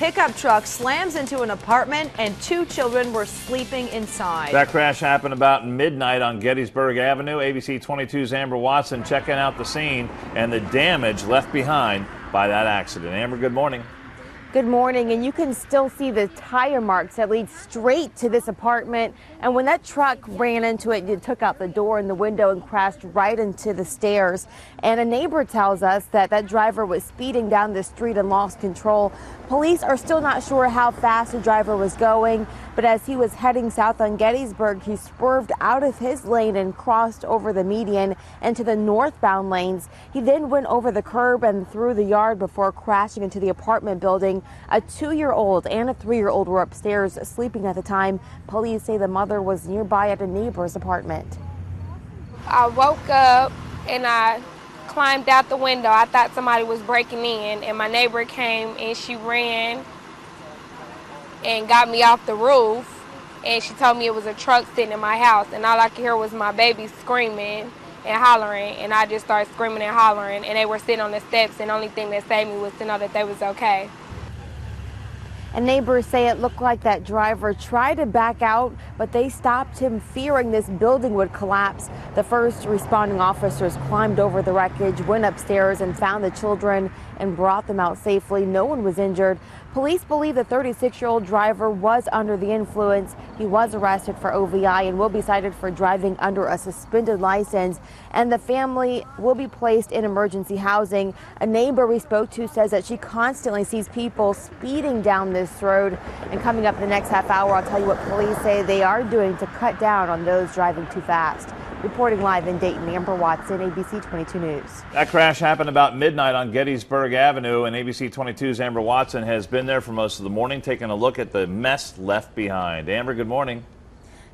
pickup truck slams into an apartment and two children were sleeping inside. That crash happened about midnight on Gettysburg Avenue. ABC 22's Amber Watson checking out the scene and the damage left behind by that accident. Amber, good morning. Good morning, and you can still see the tire marks that lead straight to this apartment. And when that truck ran into it, it took out the door and the window and crashed right into the stairs. And a neighbor tells us that that driver was speeding down the street and lost control. Police are still not sure how fast the driver was going, but as he was heading south on Gettysburg, he swerved out of his lane and crossed over the median into the northbound lanes. He then went over the curb and through the yard before crashing into the apartment building. A 2-year-old and a 3-year-old were upstairs sleeping at the time. Police say the mother was nearby at a neighbor's apartment. I woke up and I climbed out the window. I thought somebody was breaking in, and my neighbor came and she ran and got me off the roof, and she told me it was a truck sitting in my house, and all I could hear was my baby screaming and hollering, and I just started screaming and hollering, and they were sitting on the steps, and the only thing that saved me was to know that they was okay. And neighbors say it looked like that driver tried to back out, but they stopped him, fearing this building would collapse. The first responding officers climbed over the wreckage, went upstairs and found the children and brought them out safely. No one was injured. Police believe the 36-year-old driver was under the influence. He was arrested for OVI and will be cited for driving under a suspended license. And the family will be placed in emergency housing. A neighbor we spoke to says that she constantly sees people speeding down this road. And coming up in the next half hour, I'll tell you what police say they are doing to cut down on those driving too fast. Reporting live in Dayton, Amber Watson, ABC 22 News. That crash happened about midnight on Gettysburg Avenue, and ABC 22's Amber Watson has been there for most of the morning, taking a look at the mess left behind. Amber, good morning.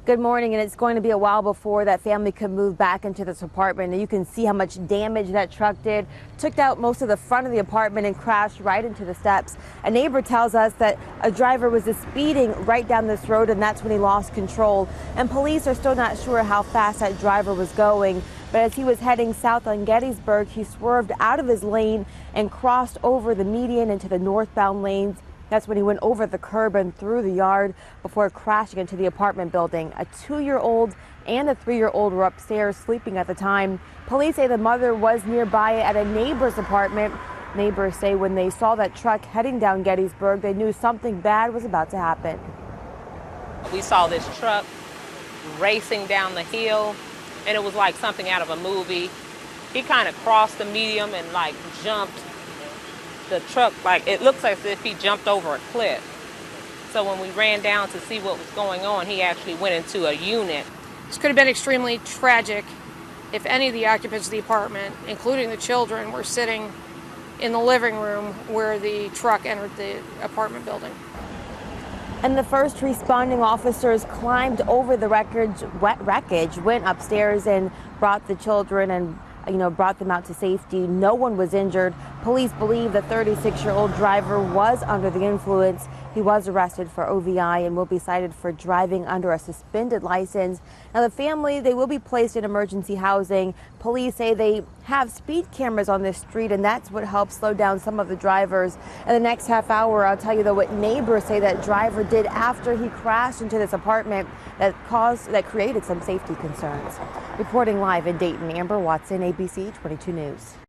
Good morning, and it's going to be a while before that family could move back into this apartment. And you can see how much damage that truck did. Took out most of the front of the apartment and crashed right into the steps. A neighbor tells us that a driver was just speeding right down this road, and that's when he lost control. And police are still not sure how fast that driver was going. But as he was heading south on Gettysburg, he swerved out of his lane and crossed over the median into the northbound lanes. That's when he went over the curb and through the yard before crashing into the apartment building. A 2-year-old and a 3-year-old were upstairs sleeping at the time. Police say the mother was nearby at a neighbor's apartment. Neighbors say when they saw that truck heading down Gettysburg, they knew something bad was about to happen. We saw this truck racing down the hill, and it was like something out of a movie. He kind of crossed the median and like jumped the truck, like it looks as if he jumped over a cliff. So when we ran down to see what was going on, he actually went into a unit. This could have been extremely tragic if any of the occupants of the apartment, including the children, were sitting in the living room where the truck entered the apartment building. And the first responding officers climbed over the wreckage, went upstairs and brought the children and brought them out to safety. No one was injured. Police believe the 36-year-old driver was under the influence. He was arrested for OVI and will be cited for driving under a suspended license. Now the family, they will be placed in emergency housing. Police say they have speed cameras on this street, and that's what helps slow down some of the drivers. In the next half hour, I'll tell you though what neighbors say that driver did after he crashed into this apartment that created some safety concerns. Reporting live in Dayton, Amber Watson, ABC 22 News.